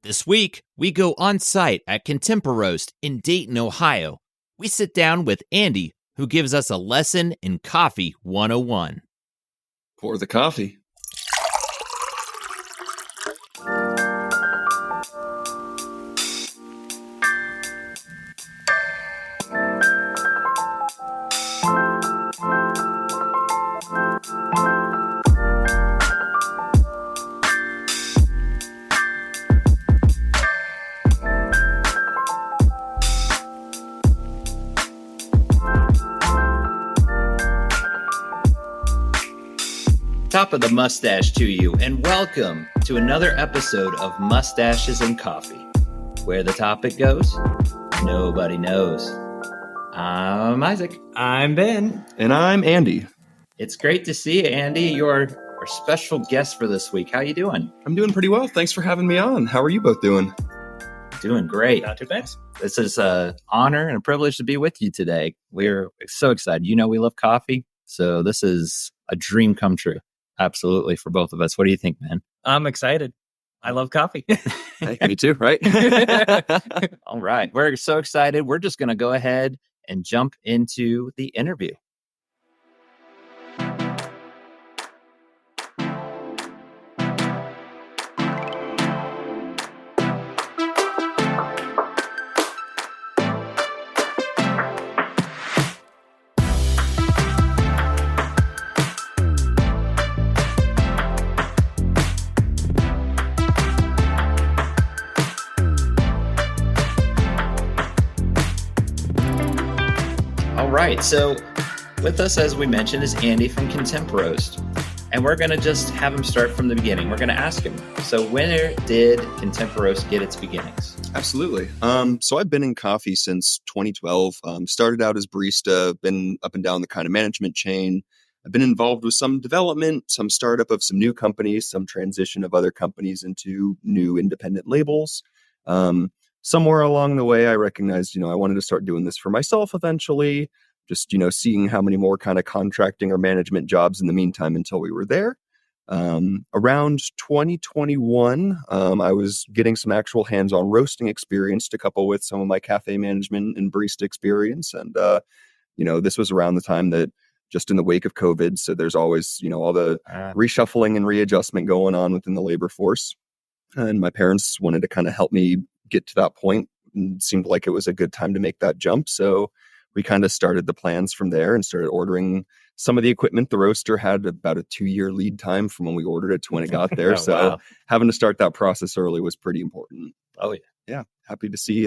This week, we go on site at Contemporoast in Dayton, Ohio. We sit down with Andy, who gives us a lesson in Coffee 101. Pour the coffee. Top of the mustache to you, and welcome to another episode of Mustaches and Coffee. Where the topic goes, nobody knows. I'm Isaac. I'm Ben. And I'm Andy. It's great to see you, Andy. You're our special guest for this week. How you doing? I'm doing pretty well. Thanks for having me on. How are you both doing? Doing great. Not too bad. This is an honor and a privilege to be with you today. We're so excited. You know we love coffee, so this is a dream come true. Absolutely, for both of us. What do you think, man? I'm excited. I love coffee. Hey, me too, right? All right. We're so excited. We're just going to go ahead and jump into the interview. All right. So with us, as we mentioned, is Andy from Contemporoast. And we're going to just have him start from the beginning. We're going to ask him. So when did Contemporoast get its beginnings? Absolutely. So I've been in coffee since 2012. Started out as barista, been up and down the kind of management chain. I've been involved with some development, some startup of some new companies, some transition of other companies into new independent labels. Somewhere along the way, I recognized, I wanted to start doing this for myself eventually, just, seeing how many more kind of contracting or management jobs in the meantime until we were there. Around 2021, I was getting some actual hands-on roasting experience to couple with some of my cafe management and barista experience. And, this was around the time that just in the wake of COVID. So there's always, all the reshuffling and readjustment going on within the labor force. And my parents wanted to kind of help me get to that point, and it seemed like it was a good time to make that jump. So we kind of started the plans from there and started ordering some of the equipment. The roaster had about a 2-year lead time from when we ordered it to when it got there. So having to start that process early was pretty important. Oh, yeah. Yeah. Happy to see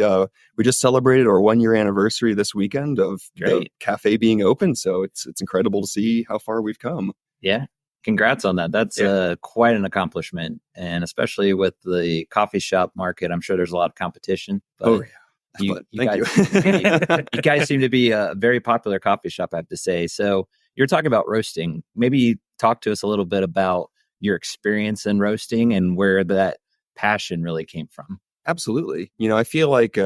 we just celebrated our 1-year anniversary this weekend of the cafe being open. So it's incredible to see how far we've come. Yeah. Congrats on that. That's quite an accomplishment. And especially with the coffee shop market, I'm sure there's a lot of competition. But you guys seem to be a very popular coffee shop, I have to say. So you're talking about roasting. Maybe talk to us a little bit about your experience in roasting and where that passion really came from. Absolutely. I feel like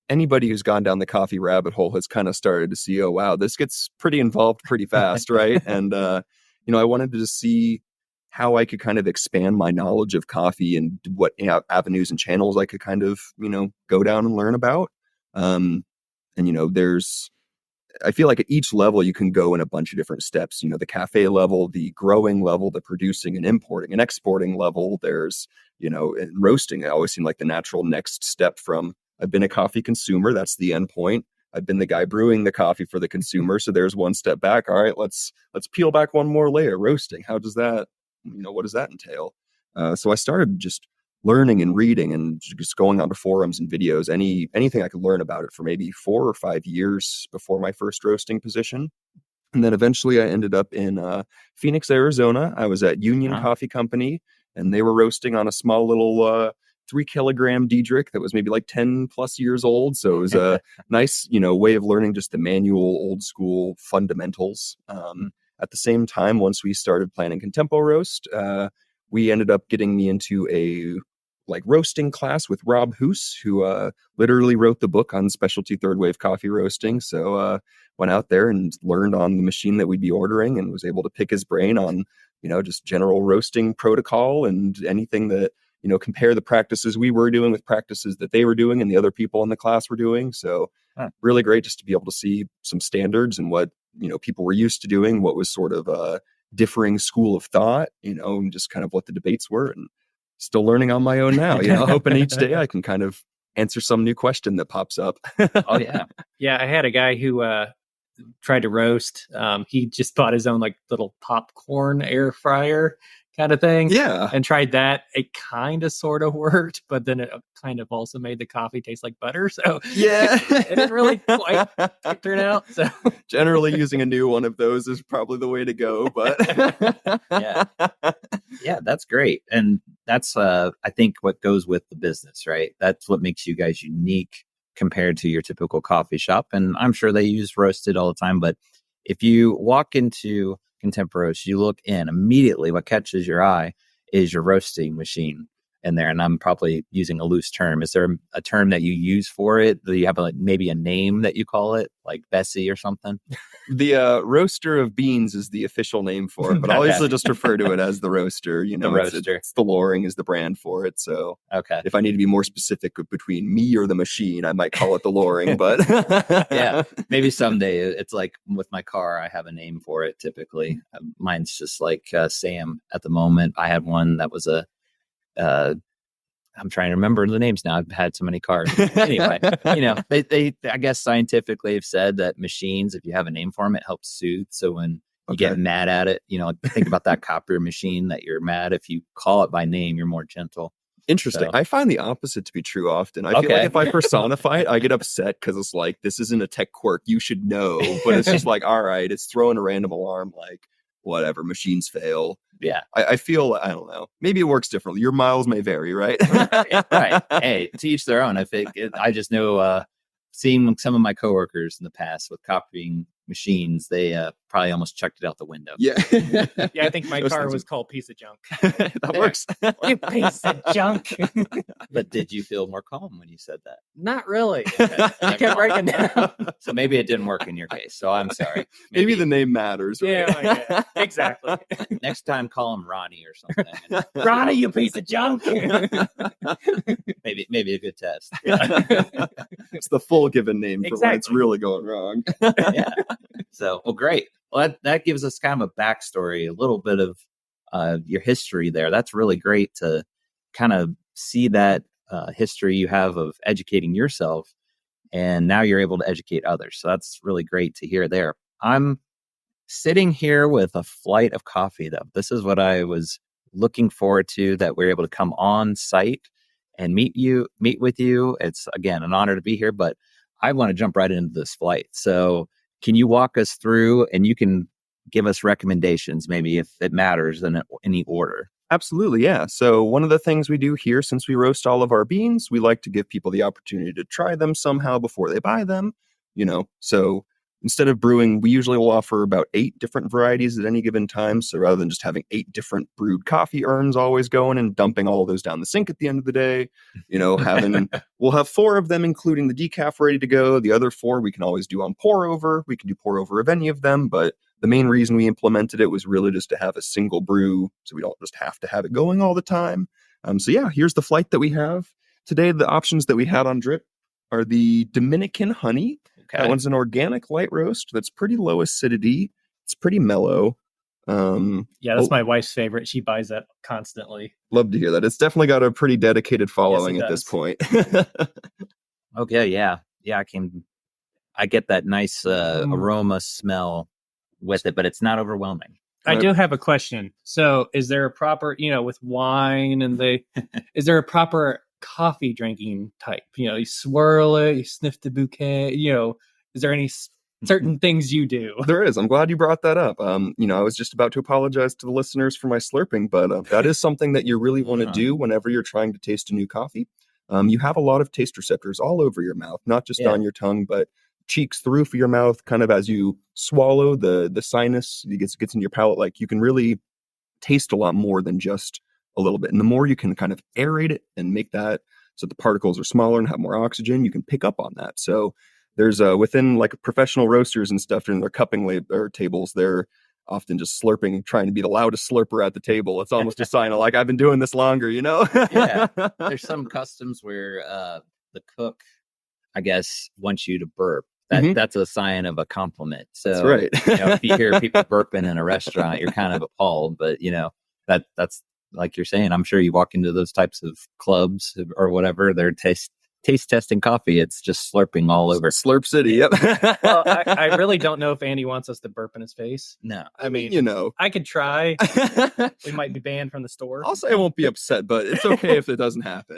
anybody who's gone down the coffee rabbit hole has kind of started to see, oh, wow, this gets pretty involved pretty fast, right? And, I wanted to just see how I could kind of expand my knowledge of coffee and what avenues and channels I could kind of, go down and learn about. I feel like at each level you can go in a bunch of different steps, the cafe level, the growing level, the producing and importing and exporting level. There's, and roasting. It always seemed like the natural next step from I've been a coffee consumer. That's the end point. I've been the guy brewing the coffee for the consumer. So there's one step back. All right, let's peel back one more layer. Roasting. How does that, what does that entail? So I started just learning and reading and just going onto forums and videos, anything I could learn about it for maybe 4 or 5 years before my first roasting position. And then eventually I ended up in Phoenix, Arizona. I was at Union Coffee Company, and they were roasting on a small little 3-kilogram Diedrich that was maybe like 10 plus years old. So it was a nice, way of learning just the manual, old school fundamentals. At the same time, once we started planning Contemporoast, we ended up getting me into a roasting class with Rob Hoos, who literally wrote the book on specialty third wave coffee roasting. So went out there and learned on the machine that we'd be ordering and was able to pick his brain on, just general roasting protocol and anything that, compare the practices we were doing with practices that they were doing and the other people in the class were doing. So really great just to be able to see some standards and what, people were used to doing, what was sort of a differing school of thought, and just kind of what the debates were, and still learning on my own now, hoping each day I can kind of answer some new question that pops up. Oh, yeah. Yeah, I had a guy who tried to roast. He just bought his own like little popcorn air fryer kind of thing. Yeah. And tried that. It kind of sort of worked, but then it kind of also made the coffee taste like butter. So yeah, it didn't really quite turn out. So generally using a new one of those is probably the way to go. But yeah, that's great. And that's, I think, what goes with the business, right? That's what makes you guys unique compared to your typical coffee shop. And I'm sure they use roasted all the time, but if you walk into Contemporoast, you look in immediately, what catches your eye is your roasting machine in there. And I'm probably using a loose term. Is there a term that you use for it? Do you have maybe a name that you call it, like Bessie or something? The roaster of beans is the official name for it, but I'll usually just refer to it as the roaster. The roaster. It's the Loring is the brand for it. So okay, if I need to be more specific between me or the machine, I might call it the Loring. But yeah, maybe someday. It's like with my car, I have a name for it. Typically, mine's just like Sam at the moment. I had one that was I'm trying to remember the names now. I've had so many cars. Anyway, they I guess scientifically have said that machines, if you have a name for them, it helps soothe. So when you get mad at it, think about that copier machine that you're mad. If you call it by name, you're more gentle. Interesting. So. I find the opposite to be true often. I feel like if I personify it, I get upset because it's like, this isn't a tech quirk. You should know. But it's just like, all right, it's throwing a random alarm, like, whatever, machines fail. Yeah. I feel, I don't know. Maybe it works differently. Your miles may vary, right? Right. Hey, to each their own. I just know, seeing some of my coworkers in the past with copying machines, they probably almost chucked it out the window. Yeah. Yeah, I think my car was called Piece of Junk. That works. You piece of junk. But did you feel more calm when you said that? Not really. I kept writing down. So maybe it didn't work in your case. So I'm sorry. Maybe the name matters. Right? Yeah, exactly. Next time, call him Ronnie or something. Ronnie, you piece of junk. Maybe a good test. It's the full given name for when it's really going wrong. Yeah. So, well, great. Well, that gives us kind of a backstory, a little bit of your history there. That's really great to kind of see that history you have of educating yourself, and now you're able to educate others. So that's really great to hear there. I'm sitting here with a flight of coffee, though. This is what I was looking forward to, that we're able to come on site and meet with you. It's, again, an honor to be here, but I want to jump right into this flight. So can you walk us through, and you can give us recommendations, maybe if it matters, in any order? Absolutely, yeah. So one of the things we do here, since we roast all of our beans, we like to give people the opportunity to try them somehow before they buy them. So instead of brewing, we usually will offer about 8 different varieties at any given time. So rather than just having 8 different brewed coffee urns always going and dumping all of those down the sink at the end of the day, we'll have 4 of them, including the decaf, ready to go. The other 4 we can always do on pour over. We can do pour over of any of them, but the main reason we implemented it was really just to have a single brew, so we don't just have to have it going all the time. So yeah, here's the flight that we have today. The options that we had on drip are the Dominican honey. Okay. That one's an organic light roast that's pretty low acidity. It's pretty mellow. Yeah, that's my wife's favorite. She buys that constantly. Love to hear that. It's definitely got a pretty dedicated following at this point. Okay, yeah. I get that nice aroma smell with it, but it's not overwhelming. I do have a question. So is there a proper, with wine and is there a proper coffee drinking type? You swirl it, you sniff the bouquet, is there any certain things you do? There is. I'm glad you brought that up. I was just about to apologize to the listeners for my slurping, but that is something that you really want to do whenever you're trying to taste a new coffee. You have a lot of taste receptors all over your mouth, not just on your tongue, but cheeks, the roof of your mouth, kind of as you swallow, the sinus gets in your palate. Like, you can really taste a lot more than just a little bit. And the more you can kind of aerate it and make that so the particles are smaller and have more oxygen, you can pick up on that. So there's within like professional roasters and stuff in their cupping tables, they're often just slurping, trying to be the loudest slurper at the table. It's almost a sign of like, I've been doing this longer, you know? Yeah. There's some customs where the cook, I guess, wants you to burp. That's a sign of a compliment. So that's right. If you hear people burping in a restaurant, you're kind of appalled. But that's like you're saying. I'm sure you walk into those types of clubs or whatever. They're taste testing coffee. It's just slurping all over. Slurp City. Yep. Well, I really don't know if Andy wants us to burp in his face. No, I mean, I could try. We might be banned from the store. I'll say I won't be upset, but it's okay if it doesn't happen.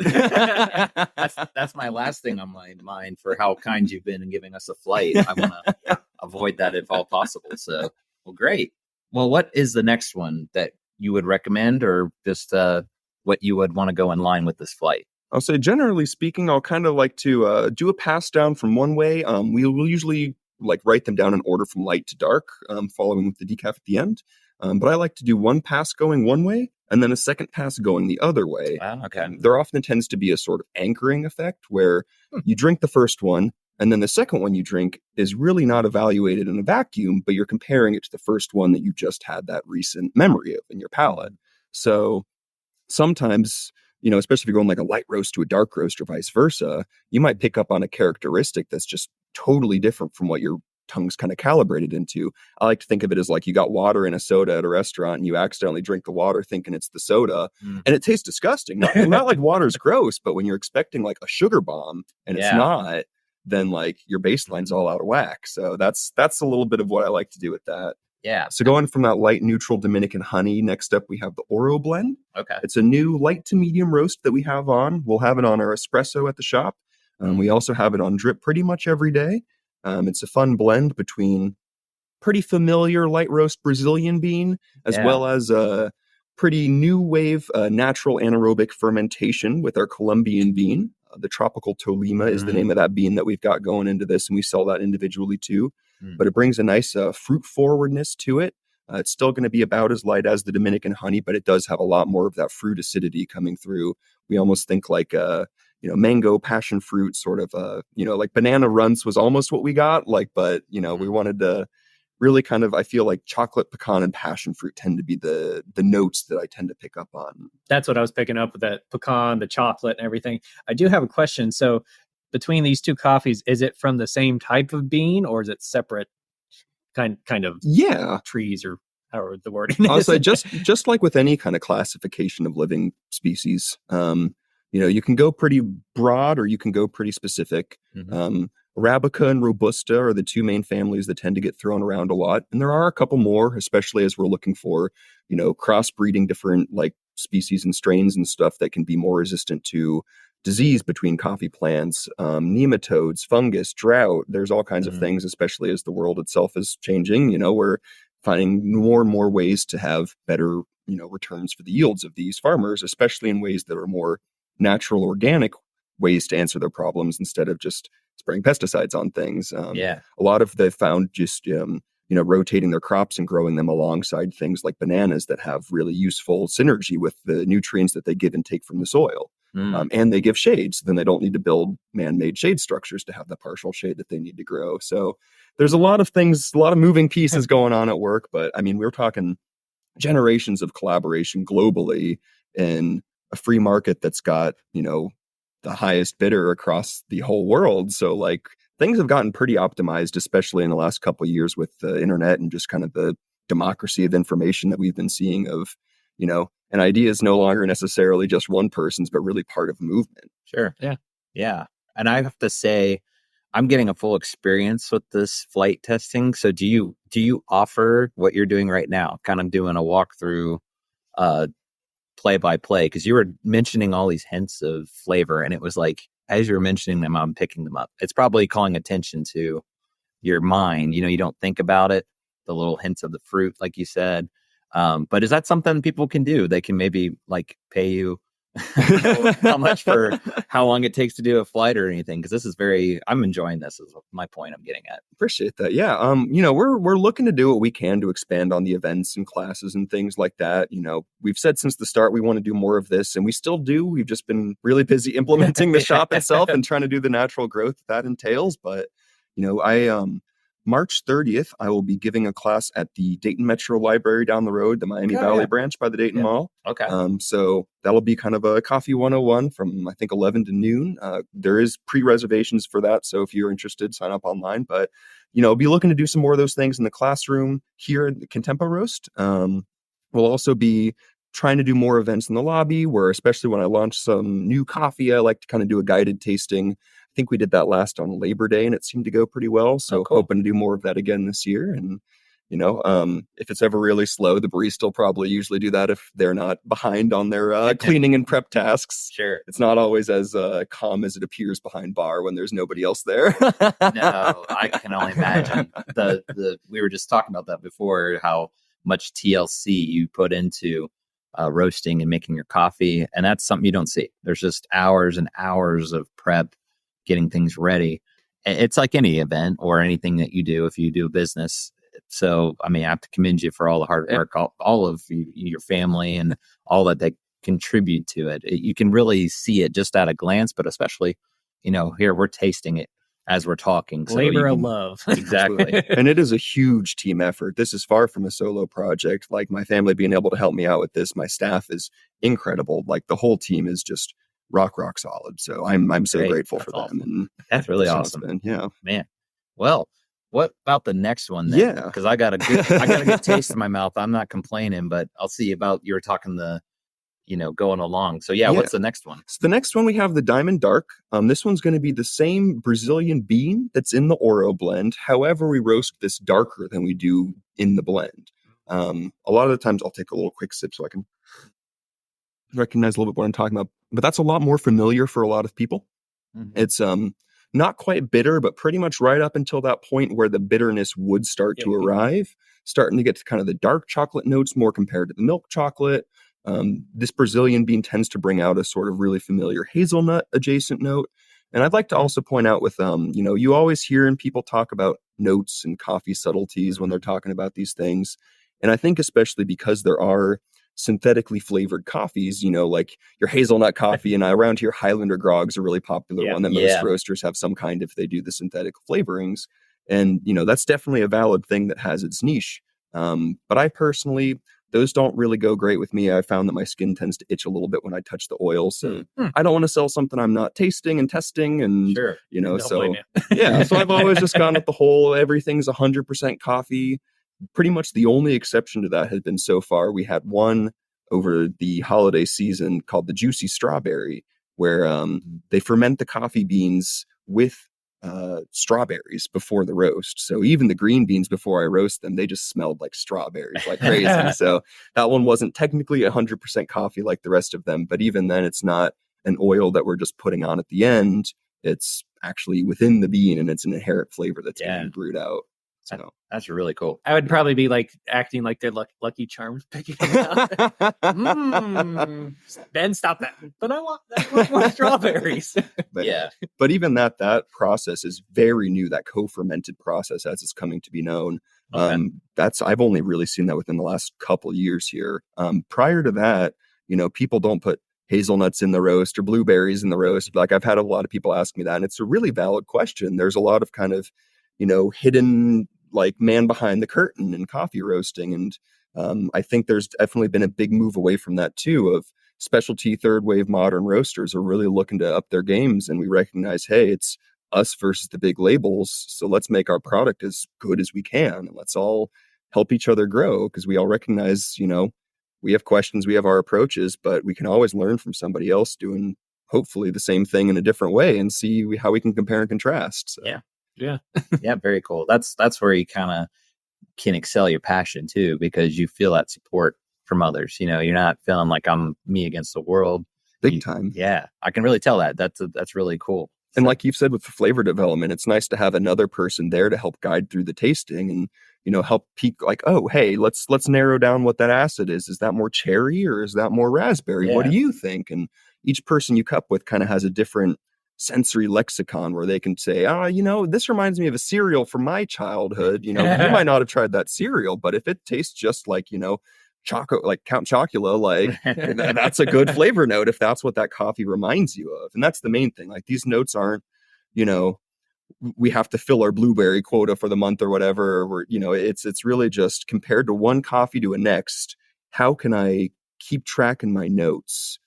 That's my last thing on my mind for how kind you've been in giving us a flight. I want to avoid that if all possible. So, well, great. Well, what is the next one that you would recommend, or just what you would want to go in line with this flight? I'll say, generally speaking, I'll kind of like to do a pass down from one way. We'll usually like write them down in order from light to dark, following with the decaf at the end. But I like to do one pass going one way and then a second pass going the other way. Wow, okay. There often tends to be a sort of anchoring effect where you drink the first one and then the second one you drink is really not evaluated in a vacuum, but you're comparing it to the first one that you just had that recent memory of in your palate. So sometimes, especially if you're going like a light roast to a dark roast or vice versa, you might pick up on a characteristic that's just totally different from what your tongue's kind of calibrated into. I like to think of it as like you got water in a soda at a restaurant and you accidentally drink the water thinking it's the soda and it tastes disgusting. Not like water's gross, but when you're expecting like a sugar bomb and it's not, then like your baseline's all out of whack. So that's a little bit of what I like to do with that. Yeah. So going from that light neutral Dominican honey, next up we have the Oro blend. Okay. It's a new light to medium roast that we have on. We'll have it on our espresso at the shop. We also have it on drip pretty much every day. It's a fun blend between pretty familiar light roast Brazilian bean as well as a pretty new wave natural anaerobic fermentation with our Colombian bean. The Tropical Tolima is the name of that bean that we've got going into this, and we sell that individually too. But it brings a nice fruit forwardness to it. It's still going to be about as light as the Dominican honey, but it does have a lot more of that fruit acidity coming through. We almost think like mango, passion fruit, sort of like banana runts was almost what we got. But we wanted to really kind of, I feel like chocolate, pecan, and passion fruit tend to be the notes that I tend to pick up on. That's what I was picking up with, that pecan, the chocolate, and everything. I do have a question. So between these two coffees, is it from the same type of bean, or is it separate kind of trees, or however the wording is? I'll say just like with any kind of classification of living species, you can go pretty broad or you can go pretty specific. Arabica and Robusta are the two main families that tend to get thrown around a lot. And there are a couple more, especially as we're looking for, crossbreeding different like species and strains and stuff that can be more resistant to disease between coffee plants, nematodes, fungus, drought. There's all kinds of things, especially as the world itself is changing. We're finding more and more ways to have better, returns for the yields of these farmers, especially in ways that are more natural, organic ways to answer their problems instead of just spraying pesticides on things. A lot of they've found just, rotating their crops and growing them alongside things like bananas that have really useful synergy with the nutrients that they give and take from the soil. And they give shade, so then they don't need to build man-made shade structures to have the partial shade that they need to grow. So there's a lot of things, a lot of moving pieces going on at work. But I mean, we're talking generations of collaboration globally in a free market that's got, the highest bidder across the whole world. So like things have gotten pretty optimized, especially in the last couple of years with the internet and just kind of the democracy of information that we've been seeing of, an idea is no longer necessarily just one person's, but really part of a movement. Sure. Yeah. And I have to say, I'm getting a full experience with this flight testing. So do you offer what you're doing right now, kind of doing a walkthrough, play by play? Because you were mentioning all these hints of flavor, and it was like, as you're mentioning them, I'm picking them up. It's probably calling attention to your mind. You don't think about it, the little hints of the fruit, like you said. But is that something people can do? They can maybe like pay you how much for how long it takes to do a flight or anything? Because this is I'm enjoying this, is my point I'm getting at. Appreciate that. Yeah. We're looking to do what we can to expand on the events and classes and things like that. We've said since the start we want to do more of this, and we still do. We've just been really busy implementing the shop itself and trying to do the natural growth that entails. But March 30th, I will be giving a class at the Dayton Metro Library down the road, the Miami Valley branch by the Dayton Mall. Okay. So that'll be kind of a coffee 101 from, I think, 11 to noon. There is pre-reservations for that. So if you're interested, sign up online. But, be looking to do some more of those things in the classroom here at the Contemporoast. We'll also be trying to do more events in the lobby where, especially when I launch some new coffee, I like to kind of do a guided tasting. I think we did that last on Labor Day and it seemed to go pretty well. So hoping to do more of that again this year. And, if it's ever really slow, the barista will probably usually do that if they're not behind on their cleaning and prep tasks. Sure. It's not always as calm as it appears behind bar when there's nobody else there. No, I can only imagine. We were just talking about that before, how much TLC you put into roasting and making your coffee. And that's something you don't see. There's just hours and hours of prep, getting things ready. It's like any event or anything that you do if you do a business. So, I have to commend you for all the hard work, all of your family and all that they contribute to it. You can really see it just at a glance, but especially, here we're tasting it as we're talking. So labor of love. Exactly. And it is a huge team effort. This is far from a solo project. Like my family being able to help me out with this, my staff is incredible. Like the whole team is just rock solid. So I'm so grateful for them. And that's really awesome. Man. Well, what about the next one then? Yeah. Because I got a good taste in my mouth. I'm not complaining, but I'll see about you were talking going along. So what's the next one? So the next one we have the Diamond Dark. This one's going to be the same Brazilian bean that's in the Oro blend. However, we roast this darker than we do in the blend. A lot of the times I'll take a little quick sip so I can recognize a little bit what I'm talking about. But that's a lot more familiar for a lot of people. Mm-hmm. It's not quite bitter, but pretty much right up until that point where the bitterness would start to arrive, starting to get to kind of the dark chocolate notes more compared to the milk chocolate. This Brazilian bean tends to bring out a sort of really familiar hazelnut adjacent note. And I'd like to also point out with, you always hear people talk about notes and coffee subtleties when they're talking about these things. And I think especially because there are synthetically flavored coffees, like your hazelnut coffee, and around here Highlander grog's a really popular one that most roasters have some kind if they do the synthetic flavorings. And that's definitely a valid thing that has its niche. But I personally, those don't really go great with me. I found that my skin tends to itch a little bit when I touch the oil, so I don't want to sell something I'm not tasting and testing, and so I've always just gone with the whole everything's 100% coffee. Pretty much the only exception to that has been so far. We had one over the holiday season called the Juicy Strawberry, where they ferment the coffee beans with strawberries before the roast. So even the green beans before I roast them, they just smelled like strawberries like crazy. So that one wasn't technically 100% coffee like the rest of them, but even then it's not an oil that we're just putting on at the end. It's actually within the bean and it's an inherent flavor that's being brewed out. So that's really cool. I would probably be like acting like they're Lucky Charms picking them out. Ben, stop that. But I want more strawberries. But even that process is very new, that co-fermented process as it's coming to be known. Okay. I've only really seen that within the last couple years here. Prior to that, people don't put hazelnuts in the roast or blueberries in the roast. Like I've had a lot of people ask me that, and it's a really valid question. There's a lot of kind of, hidden like man behind the curtain in coffee roasting. And I think there's definitely been a big move away from that too, of specialty third wave modern roasters are really looking to up their games. And we recognize, hey, it's us versus the big labels. So let's make our product as good as we can. And let's all help each other grow, because we all recognize, we have questions, we have our approaches, but we can always learn from somebody else doing hopefully the same thing in a different way and see how we can compare and contrast. So. Yeah, very cool. That's where you kind of can excel your passion too, because you feel that support from others. You're not feeling like I'm me against the world. Big time. Yeah, I can really tell that. That's really cool. And like you've said with the flavor development, it's nice to have another person there to help guide through the tasting and help peak like, oh, hey, let's narrow down what that acid is. Is that more cherry or is that more raspberry? What do you think? And each person you cup with kind of has a different sensory lexicon where they can say, this reminds me of a cereal from my childhood. You might not have tried that cereal, but if it tastes just like, Choco, like Count Chocula, like that's a good flavor note if that's what that coffee reminds you of. And that's the main thing. Like these notes aren't, we have to fill our blueberry quota for the month or whatever. Or it's really just compared to one coffee to a next. How can I keep track in my notes?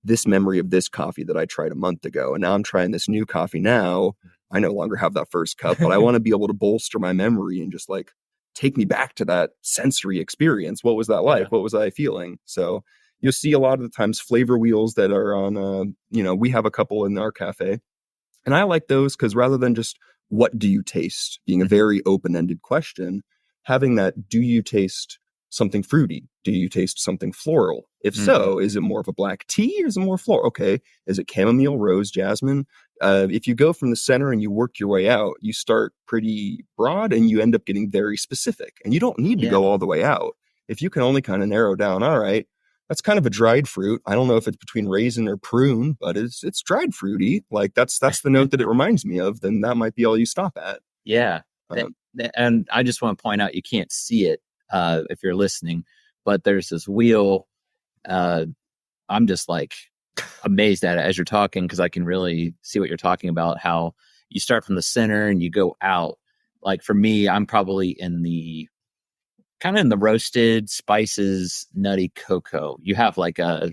This memory of this coffee that I tried a month ago, and now I'm trying this new coffee now. I no longer have that first cup, but I want to be able to bolster my memory and just like take me back to that sensory experience. What was that like? Yeah. What was I feeling? So you'll see a lot of the times flavor wheels that are on, we have a couple in our cafe. And I like those because rather than just what do you taste being a very open-ended question, having that, do you taste something fruity? Do you taste something floral? If so, is it more of a black tea or is it more floral? Okay. Is it chamomile, rose, jasmine? If you go from the center and you work your way out, you start pretty broad and you end up getting very specific. And you don't need to go all the way out. If you can only kind of narrow down, all right, that's kind of a dried fruit. I don't know if it's between raisin or prune, but it's dried fruity. Like that's the note that it reminds me of. Then that might be all you stop at. Yeah. And I just want to point out, you can't see it if you're listening, but there's this wheel. I'm just like amazed at it as you're talking, because I can really see what you're talking about, how you start from the center and you go out. Like for me, I'm probably in the roasted spices, nutty cocoa. You have like a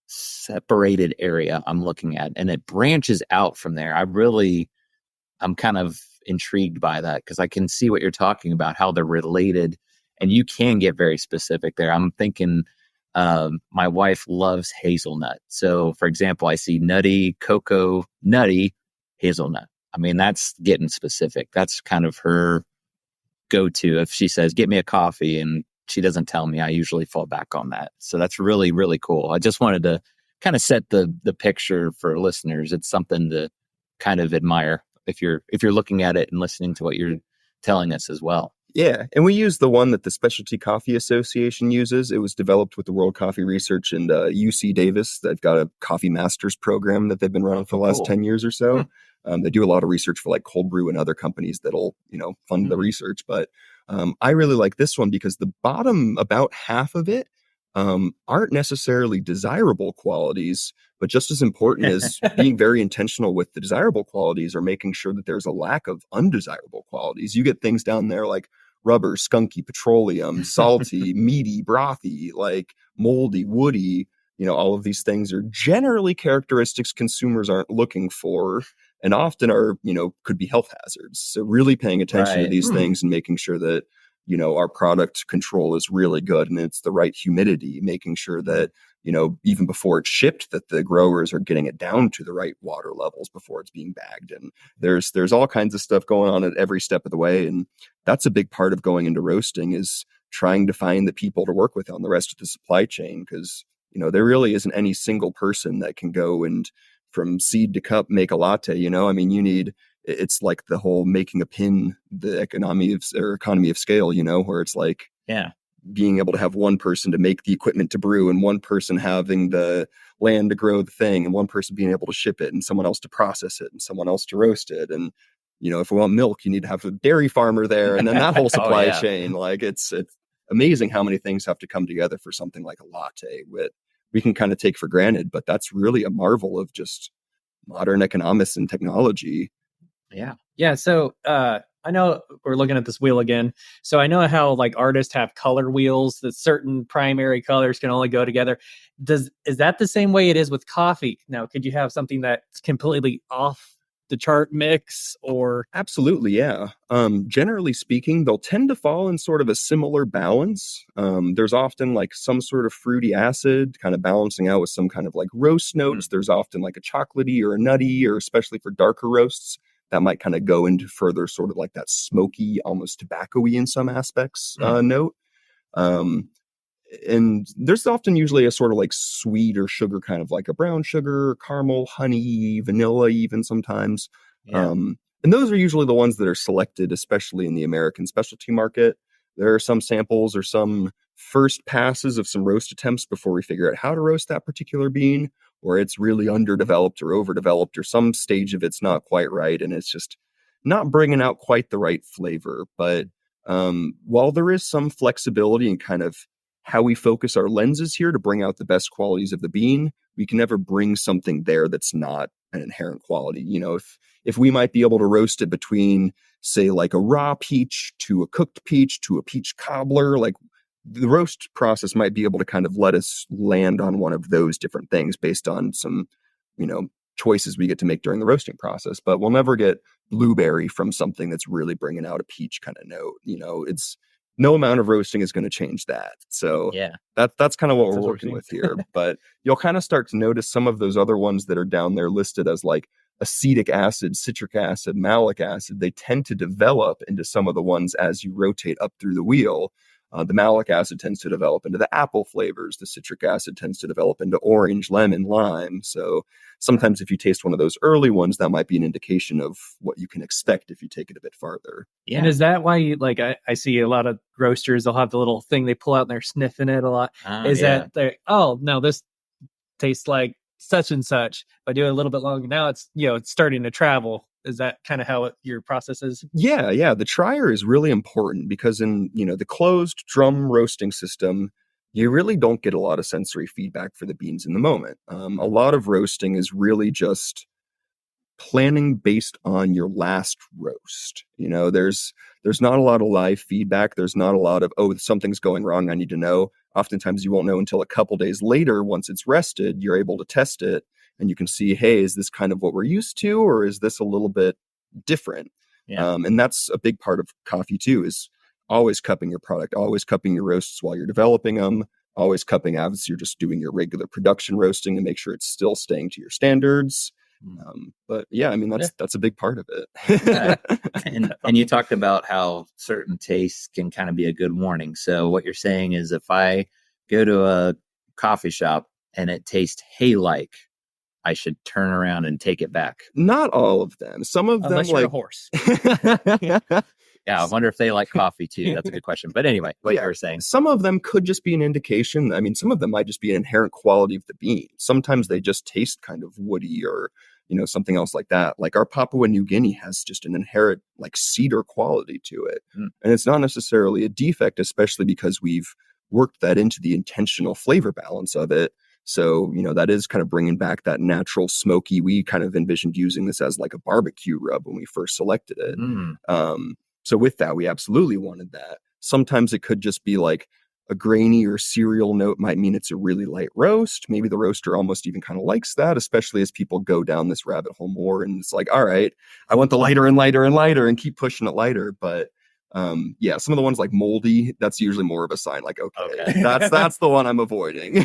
separated area I'm looking at, and it branches out from there. I'm kind of intrigued by that because I can see what you're talking about, how they're related, and you can get very specific there. I'm thinking my wife loves hazelnut. So for example, I see nutty, cocoa, nutty, hazelnut. I mean, that's getting specific. That's kind of her go-to. If she says, get me a coffee, and she doesn't tell me, I usually fall back on that. So that's really, really cool. I just wanted to kind of set the picture for listeners. It's something to kind of admire if you're looking at it and listening to what you're telling us as well. Yeah. And we use the one that the Specialty Coffee Association uses. It was developed with the World Coffee Research and UC Davis. They've got a coffee masters program that they've been running for the last 10 years or so. They do a lot of research for like Cold Brew and other companies that'll, fund the research. But I really like this one because the bottom, about half of it, aren't necessarily desirable qualities, but just as important as being very intentional with the desirable qualities or making sure that there's a lack of undesirable qualities. You get things down there like rubber, skunky, petroleum, salty, meaty, brothy, like moldy, woody. All of these things are generally characteristics consumers aren't looking for and often are, could be health hazards. So really paying attention to these things and making sure that, our product control is really good and it's the right humidity, making sure that, even before it's shipped, that the growers are getting it down to the right water levels before it's being bagged. And there's all kinds of stuff going on at every step of the way. And that's a big part of going into roasting, is trying to find the people to work with on the rest of the supply chain. Because, there really isn't any single person that can go and from seed to cup make a latte. It's like the whole making a pin, the economy of scale, where it's like, being able to have one person to make the equipment to brew and one person having the land to grow the thing and one person being able to ship it and someone else to process it and someone else to roast it. And, if we want milk, you need to have a dairy farmer there and then that whole supply chain. Like it's amazing how many things have to come together for something like a latte that we can kind of take for granted, but that's really a marvel of just modern economics and technology. Yeah. Yeah. So I know we're looking at this wheel again. So I know how like artists have color wheels that certain primary colors can only go together. Is that the same way it is with coffee? Now, could you have something that's completely off the chart mix or? Absolutely. Yeah. Generally speaking, they'll tend to fall in sort of a similar balance. There's often like some sort of fruity acid kind of balancing out with some kind of like roast notes. There's often like a chocolatey or a nutty, or especially for darker roasts, that might kind of go into further sort of like that smoky, almost tobacco-y in some aspects note. And there's often usually a sort of like sweet or sugar, kind of like a brown sugar, caramel, honey, vanilla, even sometimes. Yeah. And those are usually the ones that are selected, especially in the American specialty market. There are some samples or some first passes of some roast attempts before we figure out how to roast that particular bean, where it's really underdeveloped or overdeveloped, or some stage of it's not quite right and it's just not bringing out quite the right flavor. But while there is some flexibility in kind of how we focus our lenses here to bring out the best qualities of the bean, we can never bring something there that's not an inherent quality. If we might be able to roast it between, say, like a raw peach to a cooked peach to a peach cobbler, like the roast process might be able to kind of let us land on one of those different things based on some, choices we get to make during the roasting process. But we'll never get blueberry from something that's really bringing out a peach kind of note. It's no amount of roasting is going to change that. So that's kind of what we're working with here. But you'll kind of start to notice some of those other ones that are down there listed as like acetic acid, citric acid, malic acid. They tend to develop into some of the ones as you rotate up through the wheel. The malic acid tends to develop into the apple flavors. The citric acid tends to develop into orange, lemon, lime. So sometimes if you taste one of those early ones, that might be an indication of what you can expect if you take it a bit farther. Yeah. And is that why you like, I see a lot of roasters, they'll have the little thing they pull out and they're sniffing it a lot. That they, oh, no, this tastes like such and such. If I do it a little bit longer, now it's, it's starting to travel. Is that kind of how your process is? Yeah. The trier is really important because in, the closed drum roasting system, you really don't get a lot of sensory feedback for the beans in the moment. A lot of roasting is really just planning based on your last roast. There's not a lot of live feedback. There's not a lot of, oh, something's going wrong, I need to know. Oftentimes you won't know until a couple days later. Once it's rested, you're able to test it. And you can see, hey, is this kind of what we're used to, or is this a little bit different? Yeah. And that's a big part of coffee too, is always cupping your product, always cupping your roasts while you're developing them, always cupping as you're just doing your regular production roasting and make sure it's still staying to your standards. But yeah, I mean, that's a big part of it. and you talked about how certain tastes can kind of be a good warning. So what you're saying is if I go to a coffee shop and it tastes hay-like, I should turn around and take it back. Not all of them. Some of Unless them, you're like a horse. Yeah, I wonder if they like coffee too. That's a good question. But anyway, what you were saying. Some of them could just be an indication. I mean, some of them might just be an inherent quality of the bean. Sometimes they just taste kind of woody or, something else like that. Like our Papua New Guinea has just an inherent like cedar quality to it. And it's not necessarily a defect, especially because we've worked that into the intentional flavor balance of it. So, that is kind of bringing back that natural smoky. We kind of envisioned using this as like a barbecue rub when we first selected it. So with that, we absolutely wanted that. Sometimes it could just be like a grainy or cereal note might mean it's a really light roast. Maybe the roaster almost even kind of likes that, especially as people go down this rabbit hole more. And it's like, all right, I want the lighter and lighter and lighter and keep pushing it lighter. But some of the ones like moldy, that's usually more of a sign like, okay. that's the one I'm avoiding.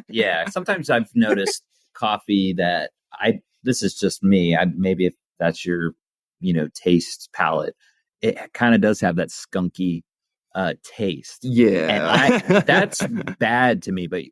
Yeah. Sometimes I've noticed coffee that this is just me. Maybe if that's your, taste palette, it kind of does have that skunky taste. Yeah. And that's bad to me, but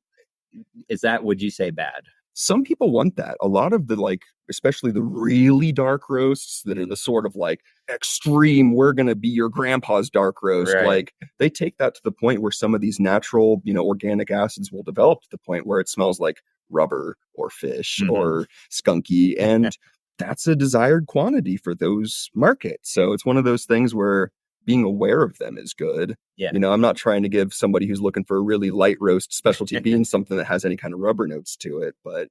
would you say bad? Some people want that. A lot of the especially the really dark roasts that are the sort of like extreme, we're going to be your grandpa's dark roast. Right. Like they take that to the point where some of these natural, organic acids will develop to the point where it smells like rubber or fish or skunky. And that's a desired quantity for those markets. So it's one of those things where being aware of them is good. Yeah. I'm not trying to give somebody who's looking for a really light roast specialty bean something that has any kind of rubber notes to it. But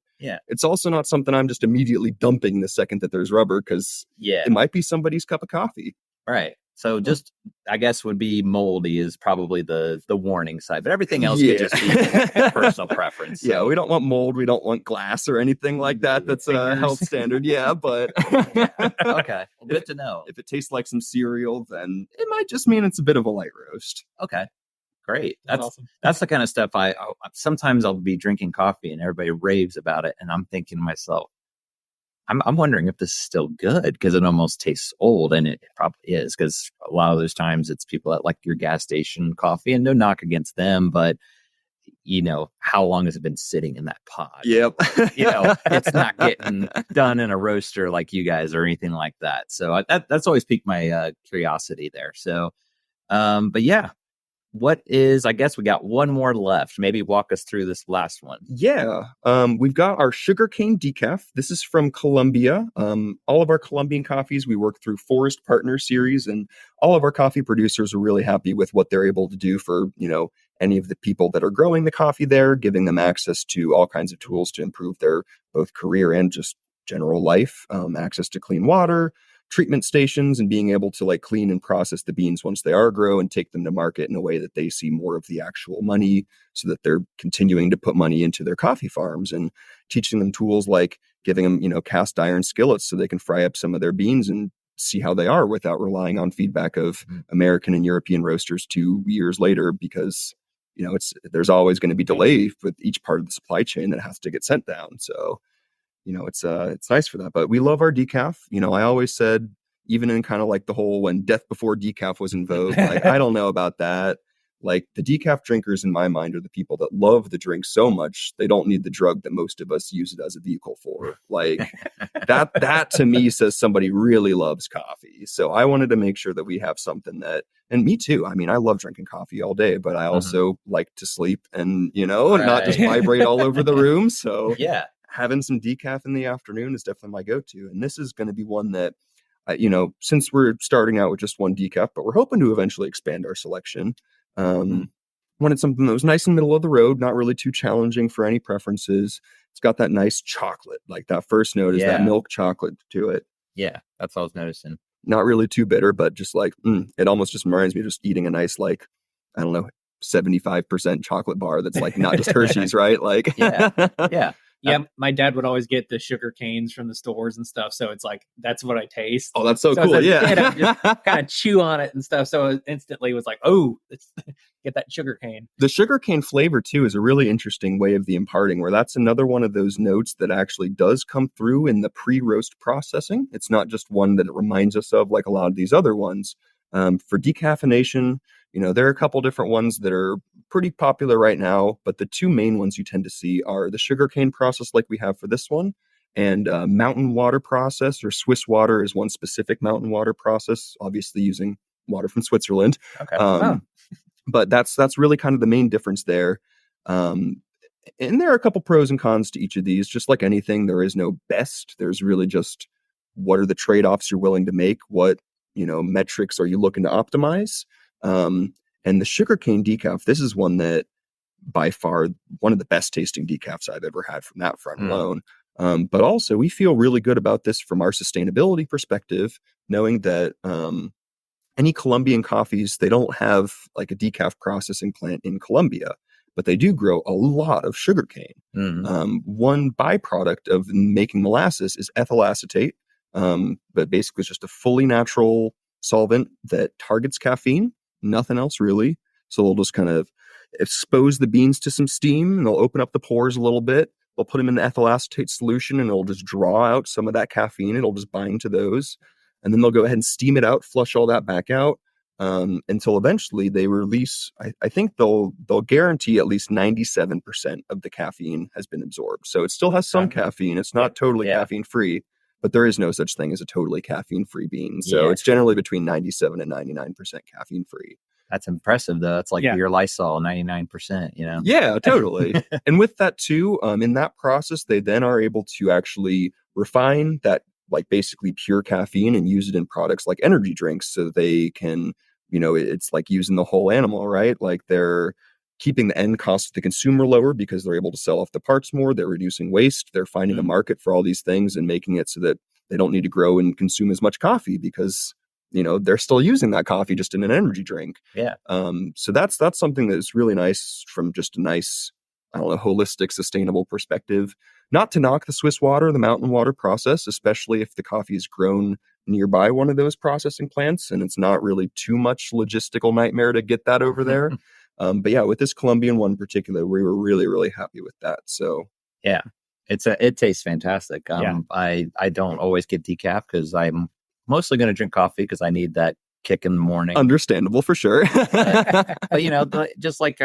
it's also not something I'm just immediately dumping the second that there's rubber because it might be somebody's cup of coffee. Right. So just, I guess, would be moldy is probably the warning side, but everything else could just be personal preference. So. Yeah, we don't want mold. We don't want glass or anything like that. That's a health standard. Yeah, but okay, well, good to know. If it tastes like some cereal, then it might just mean it's a bit of a light roast. Okay, great. That's awesome. That's the kind of stuff sometimes I'll be drinking coffee and everybody raves about it, and I'm thinking to myself, I'm wondering if this is still good because it almost tastes old, and it probably is because a lot of those times it's people at like your gas station coffee, and no knock against them, but how long has it been sitting in that pot? Yep. It's not getting done in a roaster like you guys or anything like that. So that's always piqued my curiosity there. So, but yeah. I guess we got one more left. Maybe walk us through this last one. Yeah. We've got our sugarcane decaf. This is from Colombia. All of our Colombian coffees, we work through Forest Partner Series, and all of our coffee producers are really happy with what they're able to do for, any of the people that are growing the coffee there, giving them access to all kinds of tools to improve their both career and just general life, access to clean water, treatment stations, and being able to like clean and process the beans once they are grown and take them to market in a way that they see more of the actual money, so that they're continuing to put money into their coffee farms, and teaching them tools like giving them, you know, cast iron skillets so they can fry up some of their beans and see how they are without relying on feedback of American and European roasters 2 years later, because, you know, there's always going to be delay with each part of the supply chain that has to get sent down. So, you know, it's nice for that. But we love our decaf. You know, I always said, even in kind of like the whole when death before decaf was in vogue, like, I don't know about that. Like, the decaf drinkers in my mind are the people that love the drink so much they don't need the drug that most of us use it as a vehicle for. Like, that to me says somebody really loves coffee. So I wanted to make sure that we have something that, and me too. I mean, I love drinking coffee all day, but I also like to sleep and, you know, not just vibrate all over the room. So yeah, having some decaf in the afternoon is definitely my go-to. And this is going to be one that, you know, since we're starting out with just one decaf, but we're hoping to eventually expand our selection. Wanted something that was nice in the middle of the road, not really too challenging for any preferences. It's got that nice chocolate, like that first note is that milk chocolate to it. Yeah, that's what I was noticing. Not really too bitter, but just like, it almost just reminds me of just eating a nice, like, I don't know, 75% chocolate bar that's like not just Hershey's, right? Like, yeah. My dad would always get the sugar canes from the stores and stuff. So it's like, that's what I taste. Oh, that's so cool. Yeah. Just kind of chew on it and stuff. So it instantly was like, oh, let's get that sugar cane. The sugar cane flavor too is a really interesting way of the imparting, where that's another one of those notes that actually does come through in the pre-roast processing. It's not just one that it reminds us of like a lot of these other ones. For decaffeination, you know, there are a couple different ones that are pretty popular right now, but the two main ones you tend to see are the sugarcane process like we have for this one, and mountain water process, or Swiss water is one specific mountain water process, obviously using water from Switzerland. Okay. But that's really kind of the main difference there. And there are a couple pros and cons to each of these. Just like anything, there is no best. There's really just, what are the trade-offs you're willing to make? What, you know, metrics are you looking to optimize? And the sugarcane decaf, this is one that by far one of the best tasting decafs I've ever had from that front alone. But also we feel really good about this from our sustainability perspective, knowing that any Colombian coffees, they don't have like a decaf processing plant in Colombia, but they do grow a lot of sugarcane. One byproduct of making molasses is ethyl acetate, but basically it's just a fully natural solvent that targets caffeine, nothing else really. So they'll just kind of expose the beans to some steam, and they'll open up the pores a little bit. They'll put them in the ethyl acetate solution, and it'll just draw out some of that caffeine. It'll just bind to those. And then they'll go ahead and steam it out, flush all that back out, until eventually they release, I think they'll guarantee at least 97% of the caffeine has been absorbed. So it still has some caffeine. It's not totally caffeine free, but there is no such thing as a totally caffeine free bean. So it's generally between 97 and 99% caffeine free. That's impressive, though. It's like your Lysol, 99%, you know? Yeah, totally. And with that too, in that process, they then are able to actually refine that, like basically pure caffeine, and use it in products like energy drinks, so that they can, you know, it's like using the whole animal, right? Like they're keeping the end cost of the consumer lower because they're able to sell off the parts more. They're reducing waste. They're finding a market for all these things and making it so that they don't need to grow and consume as much coffee, because, you know, they're still using that coffee just in an energy drink. Yeah. So that's something that's really nice from just a nice, I don't know, holistic, sustainable perspective. Not to knock the Swiss water, the mountain water process, especially if the coffee is grown nearby one of those processing plants and it's not really too much logistical nightmare to get that over there. But yeah, with this Colombian one in particular, we were really, really happy with that. So yeah, it tastes fantastic. I don't always get decaf because I'm mostly going to drink coffee because I need that kick in the morning. Understandable for sure. But you know, just like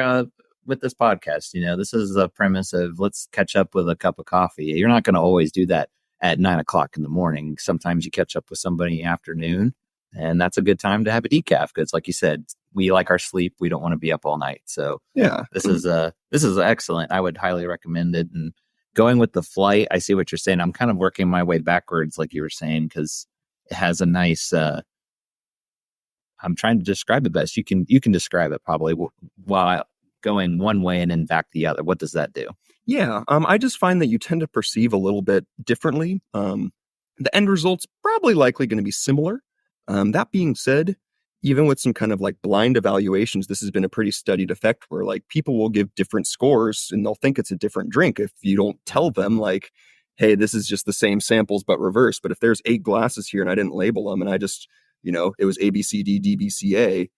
with this podcast, you know, this is the premise of let's catch up with a cup of coffee. You're not going to always do that at 9:00 in the morning. Sometimes you catch up with somebody in the afternoon, and that's a good time to have a decaf because, like you said, we like our sleep. We don't want to be up all night. So yeah, this is excellent. I would highly recommend it. And going with the flight, I see what you're saying. I'm kind of working my way backwards, like you were saying, because it has a nice. I'm trying to describe it best. You can describe it probably. While going one way and then back the other? What does that do? Yeah, I just find that you tend to perceive a little bit differently. The end result's probably likely going to be similar. That being said, even with some kind of like blind evaluations, this has been a pretty studied effect where like people will give different scores and they'll think it's a different drink if you don't tell them like, hey, this is just the same samples but reversed. But if there's 8 glasses here and I didn't label them and I just, it was A, B, C, D, D, B, C, A.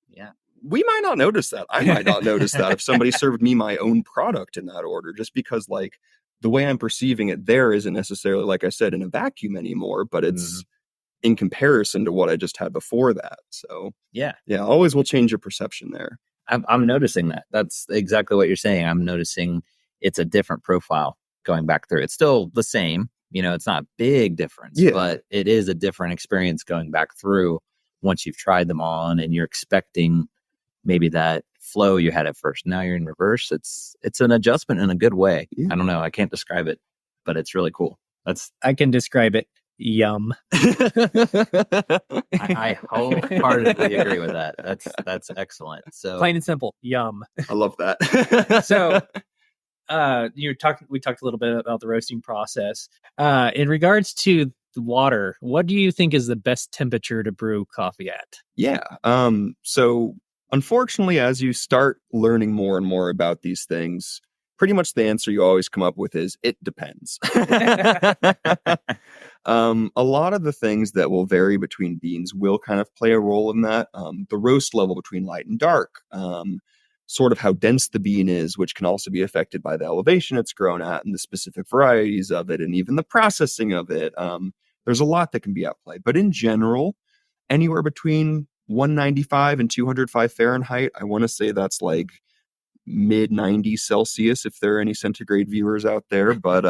Yeah. We might not notice that. I might not notice that if somebody served me my own product in that order, just because like the way I'm perceiving it there isn't necessarily, like I said, in a vacuum anymore, but it's in comparison to what I just had before that. So yeah, always will change your perception there. I'm noticing that. That's exactly what you're saying. I'm noticing it's a different profile going back through. It's still the same, it's not a big difference, but it is a different experience going back through once you've tried them on and you're expecting maybe that flow you had at first. Now you're in reverse. It's an adjustment in a good way. Yeah. I don't know. I can't describe it, but it's really cool. I can describe it. Yum. I wholeheartedly agree with that. That's excellent. So plain and simple, yum. I love that. So we talked a little bit about the roasting process. In regards to the water, what do you think is the best temperature to brew coffee at? Yeah. So unfortunately, as you start learning more and more about these things, pretty much the answer you always come up with is it depends. A lot of the things that will vary between beans will kind of play a role in that. The roast level between light and dark, sort of how dense the bean is, which can also be affected by the elevation it's grown at and the specific varieties of it, and even the processing of it. There's a lot that can be at play. But in general, anywhere between 195 and 205 Fahrenheit, I want to say that's like mid 90s Celsius, if there are any centigrade viewers out there. But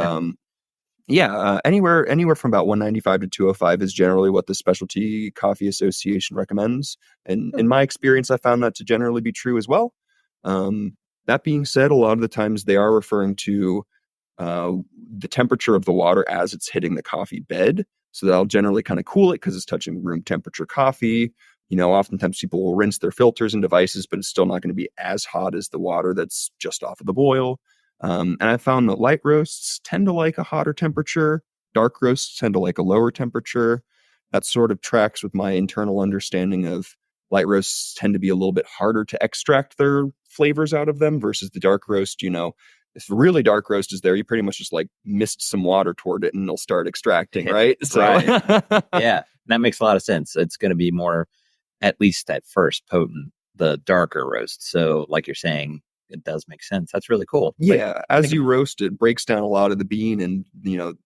anywhere from about 195 to 205 is generally what the Specialty Coffee Association recommends. And in my experience, I found that to generally be true as well. That being said, a lot of the times they are referring to the temperature of the water as it's hitting the coffee bed. So that'll generally kind of cool it because it's touching room temperature coffee. Oftentimes people will rinse their filters and devices, but it's still not going to be as hot as the water that's just off of the boil. And I found that light roasts tend to like a hotter temperature. Dark roasts tend to like a lower temperature. That sort of tracks with my internal understanding of light roasts tend to be a little bit harder to extract their flavors out of them versus the dark roast. If a really dark roast is there, you pretty much just like mist some water toward it and it'll start extracting, right? So right. Yeah, that makes a lot of sense. It's going to be more, at least at first, potent, the darker roast. So like you're saying, it does make sense. That's really cool. Yeah, as you roast it, breaks down a lot of the bean and,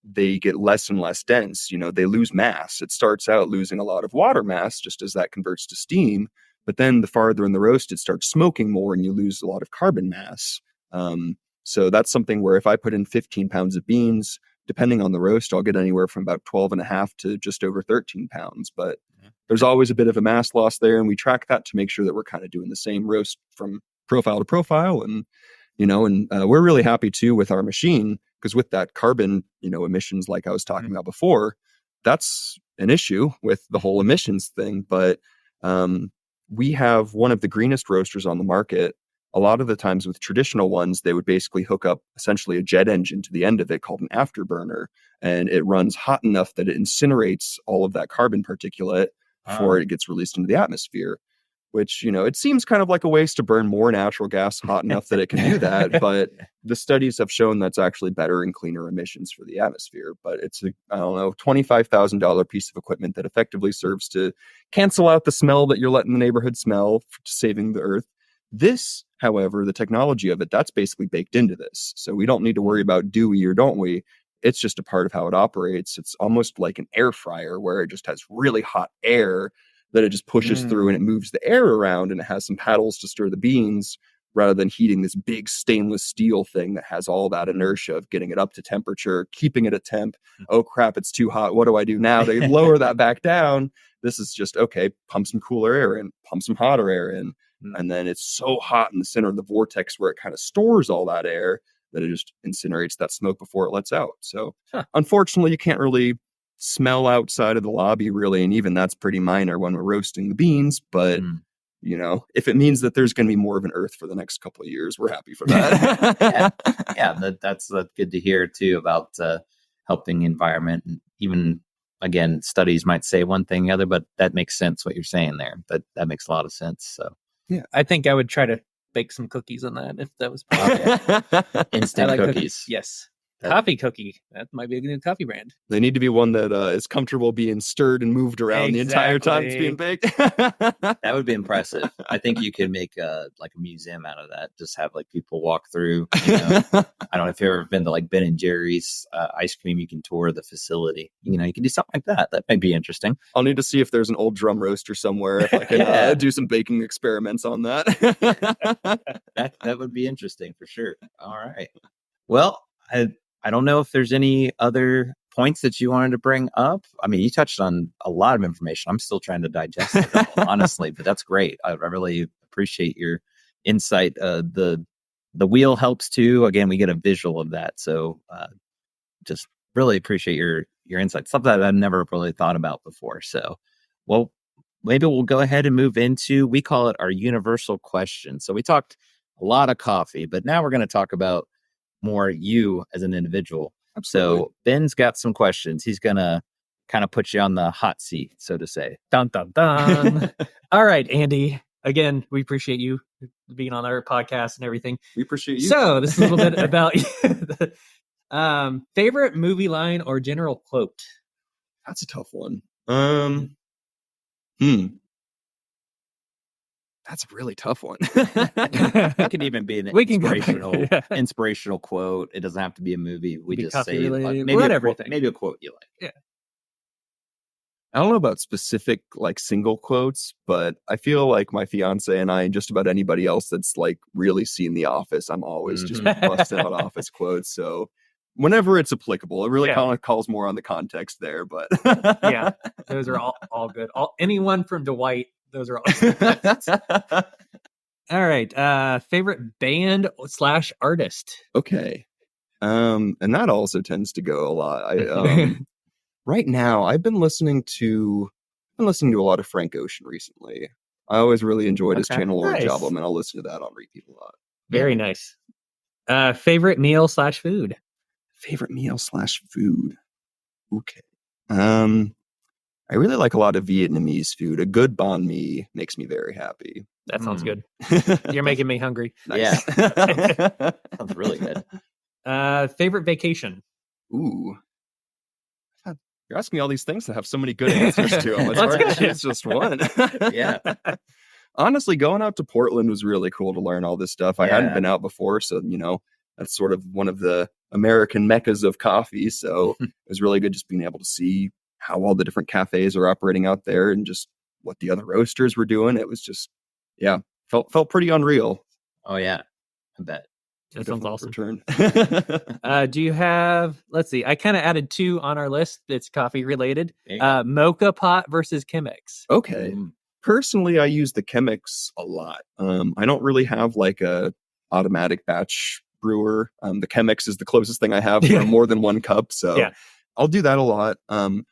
they get less and less dense. They lose mass. It starts out losing a lot of water mass just as that converts to steam. But then the farther in the roast, it starts smoking more and you lose a lot of carbon mass. So that's something where if I put in 15 pounds of beans, depending on the roast, I'll get anywhere from about 12 and a half to just over 13 pounds. But there's always a bit of a mass loss there. And we track that to make sure that we're kind of doing the same roast from profile to profile. And, we're really happy too with our machine because with that carbon, emissions, like I was talking about before, that's an issue with the whole emissions thing. But we have one of the greenest roasters on the market. A lot of the times with traditional ones, they would basically hook up essentially a jet engine to the end of it called an afterburner. And it runs hot enough that it incinerates all of that carbon particulate before it gets released into the atmosphere, which, it seems kind of like a waste to burn more natural gas hot enough that it can do that. But the studies have shown that's actually better and cleaner emissions for the atmosphere. But it's a, $25,000 piece of equipment that effectively serves to cancel out the smell that you're letting the neighborhood smell, saving the earth. This, however, the technology of it, that's basically baked into this. So we don't need to worry about do we or don't we. It's just a part of how it operates. It's almost like an air fryer where it just has really hot air that it just pushes through and it moves the air around and it has some paddles to stir the beans rather than heating this big stainless steel thing that has all that inertia of getting it up to temperature, keeping it at temp. Oh crap, it's too hot. What do I do now to lower that back down? This is just, okay, pump some cooler air in, pump some hotter air in. And then it's so hot in the center of the vortex where it kind of stores all that air that it just incinerates that smoke before it lets out. So unfortunately, you can't really smell outside of the lobby really. And even that's pretty minor when we're roasting the beans. But if it means that there's going to be more of an Earth for the next couple of years, we're happy for that. That's good to hear too about helping the environment. And even again, studies might say one thing or the other, but that makes sense what you're saying there. That makes a lot of sense. So yeah, I think I would try to bake some cookies on that if that was possible. Instant cookies. Yes. Coffee cookie. That might be a new coffee brand. They need to be one that is comfortable being stirred and moved around the entire time it's being baked. That would be impressive. I think you could make a museum out of that. Just have people walk through. I don't know if you've ever been to Ben and Jerry's ice cream. You can tour the facility. You can do something like that. That might be interesting. I'll need to see if there's an old drum roaster somewhere. If I can do some baking experiments on that. That would be interesting for sure. All right. Well, I don't know if there's any other points that you wanted to bring up. I mean, you touched on a lot of information. I'm still trying to digest it all, honestly, but that's great. I really appreciate your insight. The wheel helps too. Again, we get a visual of that. So just really appreciate your insight. Stuff that I've never really thought about before. So, well, maybe we'll go ahead and move into, we call it our universal question. So we talked a lot of coffee, but now we're going to talk about more you as an individual. Absolutely. So Ben's got some questions. He's going to kind of put you on the hot seat, so to say. Dun, dun, dun. All right, Andy. Again, we appreciate you being on our podcast and everything. We appreciate you. So this is a little bit about favorite movie line or general quote. That's a tough one. That's a really tough one. It could even be an inspirational quote. It doesn't have to be a movie. We just say maybe a quote you like. Yeah. I don't know about specific single quotes, but I feel like my fiance and I and just about anybody else that's really seen The Office, I'm always just busting out Office quotes. So whenever it's applicable, it really kind of calls more on the context there. But yeah, those are all good. Anyone from Dwight. Those are all. All right. Favorite band / artist. Okay. And that also tends to go a lot. Right now I've been listening to a lot of Frank Ocean recently. I always really enjoyed his channel Orange album, and I'll listen to that on repeat a lot. Very nice. Favorite meal / food. Favorite meal / food. Okay. I really like a lot of Vietnamese food. A good banh mi makes me very happy. That sounds good. You're making me hungry. Nice. Yeah. Sounds really good. Favorite vacation. Ooh. You're asking me all these things that have so many good answers to them. It's hard to choose just one. Yeah. Honestly, going out to Portland was really cool to learn all this stuff. I hadn't been out before, so, that's sort of one of the American meccas of coffee. So it was really good just being able to see how all the different cafes are operating out there and just what the other roasters were doing. It was just, felt pretty unreal. Oh yeah, I bet. That sounds awesome. Do you have, let's see, I kind of added 2 on our list that's coffee related. Mocha pot versus Chemex. Okay. Personally, I use the Chemex a lot. I don't really have a automatic batch brewer. The Chemex is the closest thing I have for more than one cup. So I'll do that a lot.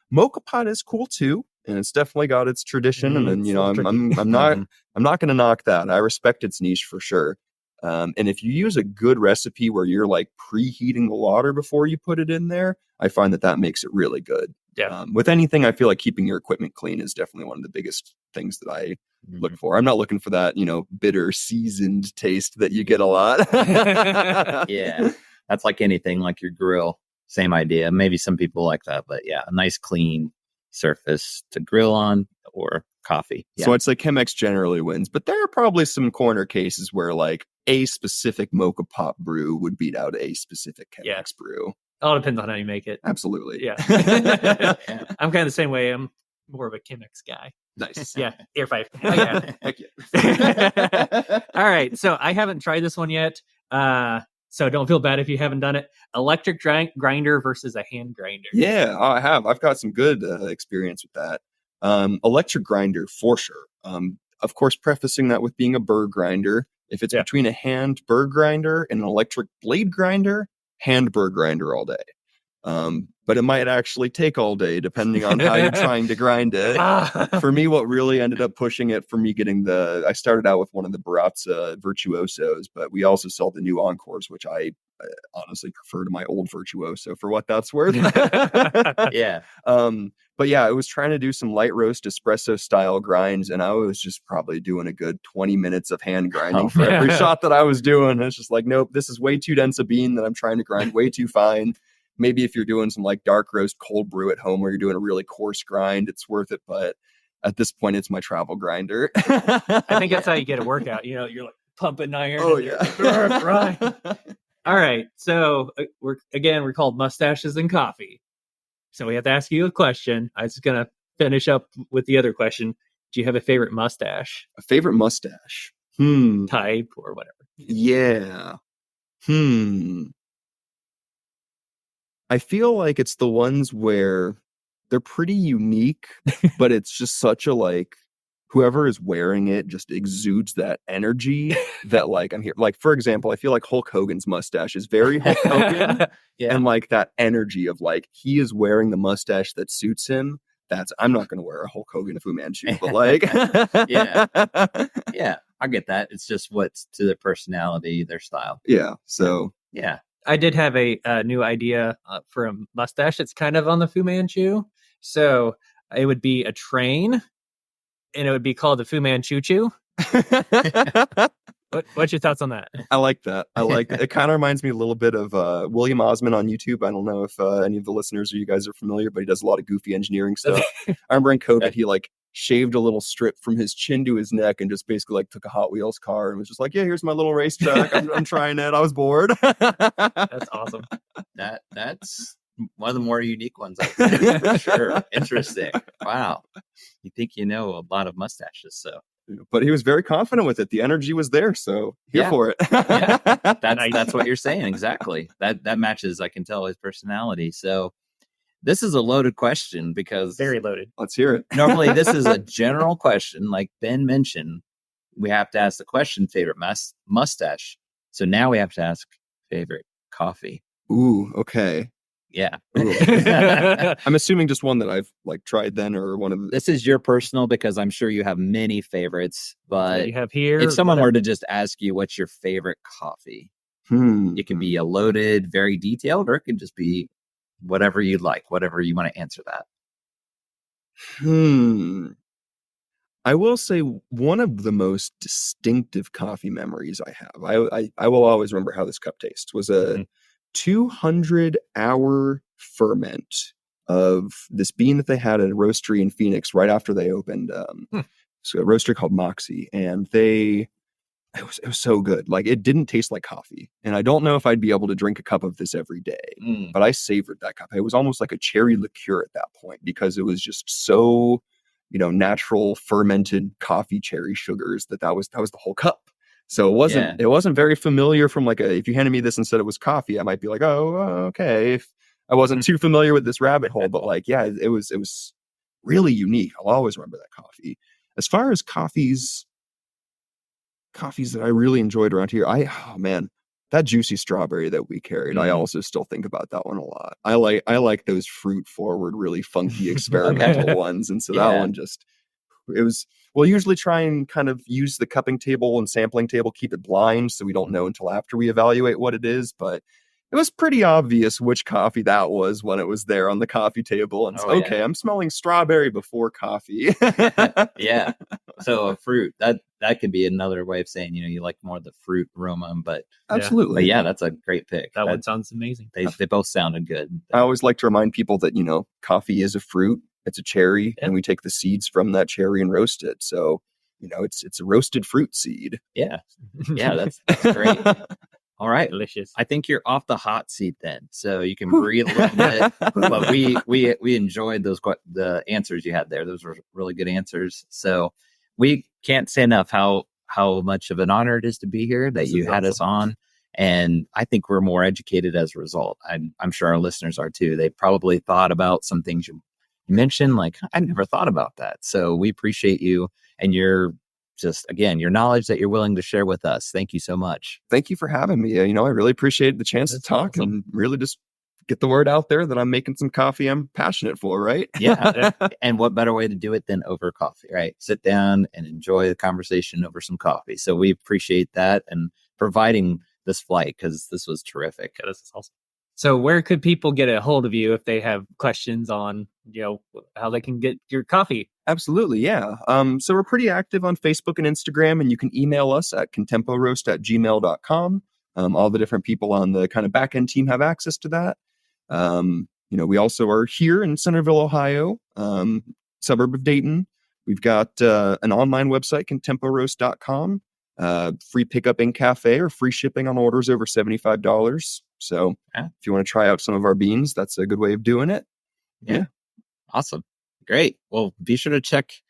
Mocha pot is cool too, and it's definitely got its tradition. And then I'm not going to knock that. I respect its niche for sure. And if you use a good recipe where you're preheating the water before you put it in there, I find that makes it really good. Yeah. With anything, I feel like keeping your equipment clean is definitely one of the biggest things that I look for. I'm not looking for that, bitter seasoned taste that you get a lot. Yeah. That's like anything, like your grill. Same idea. Maybe some people like that, but yeah, a nice clean surface to grill on or coffee. Yeah. So I'd say Chemex generally wins, but there are probably some corner cases where a specific mocha pot brew would beat out a specific Chemex brew. It all depends on how you make it. Absolutely. Yeah. I'm kind of the same way. I'm more of a Chemex guy. Nice. Yeah. Air 5. Oh, yeah. Heck yeah. All right. So I haven't tried this one yet. So don't feel bad if you haven't done it. Electric grinder versus a hand grinder. Yeah, I have. I've got some good experience with that. Electric grinder for sure. Of course, prefacing that with being a burr grinder. If it's between a hand burr grinder and an electric blade grinder, hand burr grinder all day. But it might actually take all day depending on how you're trying to grind it. For me, what really ended up pushing it for me getting I started out with one of the Baratza Virtuosos, but we also sell the new Encores, which I honestly prefer to my old Virtuoso for what that's worth. Yeah. But yeah, I was trying to do some light roast espresso style grinds, and I was just probably doing a good 20 minutes of hand grinding for every shot that I was doing. It's just like, nope, this is way too dense a bean that I'm trying to grind way too fine. Maybe if you're doing some like dark roast cold brew at home where you're doing a really coarse grind, it's worth it. But at this point, it's my travel grinder. I think that's how you get a workout. You're like pumping iron. Oh, yeah. Right. All right. So we're called Mustaches and Coffee. So we have to ask you a question. I was going to finish up with the other question. Do you have a favorite mustache? A favorite mustache? Type or whatever. Yeah. I feel like it's the ones where they're pretty unique, but it's just such a like, whoever is wearing it just exudes that energy that like I'm here. Like, for example, I feel like Hulk Hogan's mustache is very Hulk Hogan. Yeah. And like that energy of like, he is wearing the mustache that suits him. I'm not going to wear a Hulk Hogan Fu Manchu, but like, yeah, I get that. It's just what's to their personality, their style. Yeah. So yeah. I did have a new idea for a mustache. It's kind of on the Fu Manchu. So it would be a train, and it would be called the Fu Manchu Choo. What's your thoughts on that? I like that. It kind of reminds me a little bit of William Osmond on YouTube. I don't know if any of the listeners or you guys are familiar, but he does a lot of goofy engineering stuff. I remember in COVID, he like shaved a little strip from his chin to his neck and just basically like took a Hot Wheels car and was just like, yeah, here's my little racetrack. I'm trying it. I was bored. That's awesome. That's one of the more unique ones. I think. Sure. Interesting. Wow. You think you know a lot of mustaches, so. But he was very confident with it. The energy was there, so here for it. Yeah. That's what you're saying. Exactly. That matches, I can tell, his personality. So this is a loaded question because very loaded. Let's hear it. Normally, this is a general question. Like Ben mentioned, we have to ask the question, favorite mustache. So now we have to ask favorite coffee. Ooh, okay. Yeah. I'm assuming just one that I've like tried then, or one of the... This is your personal, because I'm sure you have many favorites, but you have here, if someone were to just ask you what's your favorite coffee, it can be a loaded, very detailed, or it can just be whatever you like, whatever you want to answer that. I will say one of the most distinctive coffee memories I have, I will always remember how this cup tastes, was a 200-hour ferment of this bean that they had at a roastery in Phoenix right after they opened. So a roastery called Moxie, and it was so good. Like, it didn't taste like coffee, and I don't know if I'd be able to drink a cup of this every day, but I savored that cup. It was almost like a cherry liqueur at that point because it was just so, natural fermented coffee cherry sugars that was the whole cup. So it wasn't very familiar from like if you handed me this and said it was coffee, I might be like, oh, okay. If I wasn't too familiar with this rabbit hole, but like, yeah, it was really unique. I'll always remember that coffee. As far as coffees that I really enjoyed around here, that juicy strawberry that we carried, I also still think about that one a lot. I like those fruit forward, really funky experimental ones. And so that one we'll usually try and kind of use the cupping table and sampling table, keep it blind so we don't know until after we evaluate what it is. But it was pretty obvious which coffee that was when it was there on the coffee table. And I'm smelling strawberry before coffee. Yeah. So a fruit, that could be another way of saying, you like more of the fruit aroma, but absolutely. But yeah, that's a great pick. That one sounds amazing. They both sounded good. I always like to remind people that, coffee is a fruit. It's a cherry, and we take the seeds from that cherry and roast it. So, it's a roasted fruit seed. Yeah. Yeah, that's great. All right. Delicious. I think you're off the hot seat then. So you can breathe a little bit. But we enjoyed the answers you had there. Those were really good answers. So we can't say enough how much of an honor it is to be here, that you had us on. And I think we're more educated as a result. I'm sure our listeners are too. They probably thought about some things you mentioned, like, I never thought about that. So we appreciate you and your knowledge that you're willing to share with us. Thank you so much. Thank you for having me. I really appreciate the chance to talk and really just get the word out there that I'm making some coffee I'm passionate for, right? Yeah. And what better way to do it than over coffee, right? Sit down and enjoy the conversation over some coffee. So we appreciate that and providing this flight, because this was terrific. Yeah, this is awesome. So where could people get a hold of you if they have questions on, how they can get your coffee? Absolutely, yeah. So we're pretty active on Facebook and Instagram, and you can email us at contemporoast@gmail.com. All the different people on the kind of back-end team have access to that. We also are here in Centerville, Ohio, suburb of Dayton. We've got an online website, contemporoast.com, free pickup in cafe or free shipping on orders over $75. So if you want to try out some of our beans, that's a good way of doing it. Yeah. Awesome. Great. Well, be sure to check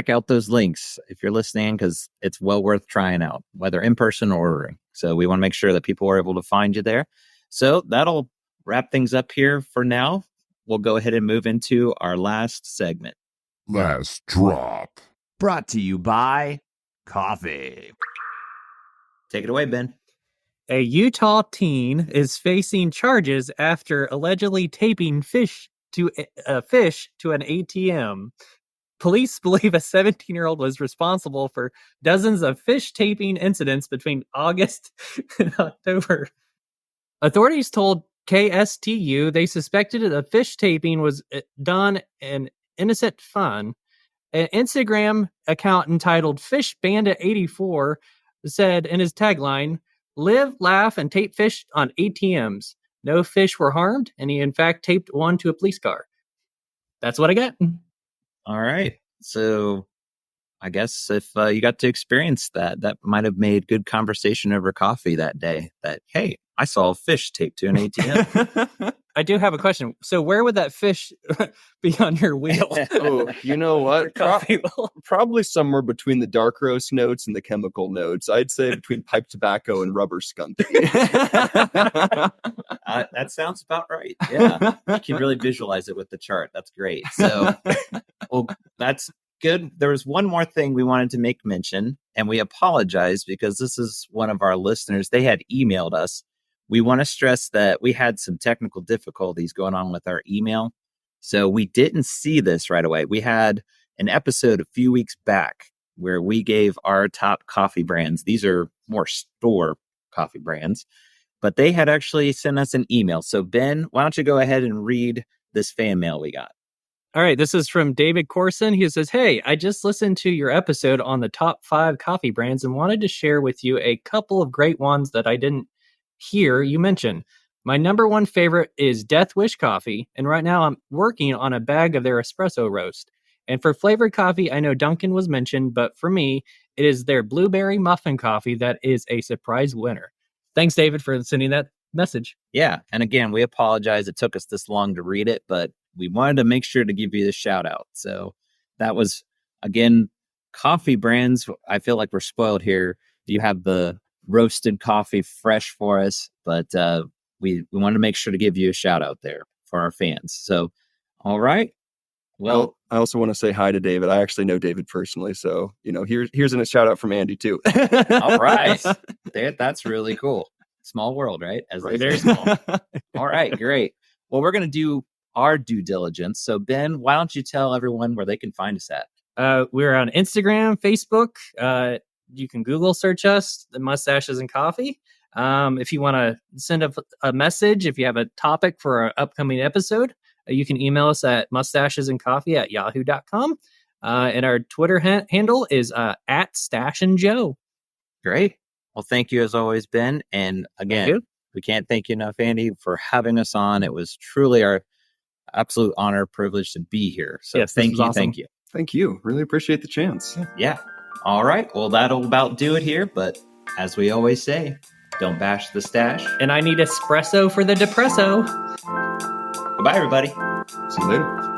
out those links if you're listening, because it's well worth trying out, whether in person or ordering. So we want to make sure that people are able to find you there. So that'll wrap things up here for now. We'll go ahead and move into our last segment. Last Drop. Brought to you by Coffee. Take it away, Ben. A Utah teen is facing charges after allegedly taping fish to an ATM. Police believe a 17-year-old was responsible for dozens of fish taping incidents between August and October. Authorities told KSTU they suspected the fish taping was done in innocent fun. An Instagram account entitled Fish Bandit 84 said in his tagline, "Live, laugh, and tape fish on ATMs. No fish were harmed, and he in fact taped one to a police car." That's what I got. All right. So I guess if you got to experience that might have made good conversation over coffee that day. That, hey, I saw a fish taped to an ATM. I do have a question. So where would that fish be on your wheel? Oh, you know what? Coffee Probably somewhere between the dark roast notes and the chemical notes. I'd say between pipe tobacco and rubber skunk. That sounds about right. Yeah. You can really visualize it with the chart. That's great. So, well, that's good. There was one more thing we wanted to make mention, and we apologize because this is one of our listeners. They had emailed us. We want to stress that we had some technical difficulties going on with our email. So we didn't see this right away. We had an episode a few weeks back where we gave our top coffee brands. These are more store coffee brands, but they had actually sent us an email. So Ben, why don't you go ahead and read this fan mail we got? All right, this is from David Corson. He says, "Hey, I just listened to your episode on the top 5 coffee brands and wanted to share with you a couple of great ones that I didn't hear you mention. My number one favorite is Death Wish Coffee, and right now I'm working on a bag of their espresso roast. And for flavored coffee, I know Dunkin' was mentioned, but for me, it is their blueberry muffin coffee that is a surprise winner." Thanks, David, for sending that message. Yeah, and again, we apologize it took us this long to read it, but we wanted to make sure to give you the shout out. So that was, again, coffee brands. I feel like we're spoiled here. You have the roasted coffee fresh for us, but we wanted to make sure to give you a shout out there for our fans. So, all right. Well, I also want to say hi to David. I actually know David personally, so here's a shout out from Andy too. All right, that's really cool. Small world, right? Very small. All right, great. Well, we're going to do our due diligence. So, Ben, why don't you tell everyone where they can find us at? We're on Instagram, Facebook. You can Google search us, the Mustaches and Coffee. If you want to send a message, if you have a topic for our upcoming episode, you can email us at mustachesandcoffee@yahoo.com. And our Twitter handle is at Stash and Joe. Great. Well, thank you as always, Ben. And again, we can't thank you enough, Andy, for having us on. It was truly our absolute honor, privilege to be here. So yes, thank you. Awesome. Thank you. Thank you. Really appreciate the chance. Yeah. All right. Well, that'll about do it here. But as we always say, don't bash the stash. And I need espresso for the depresso. Goodbye, everybody. See you later.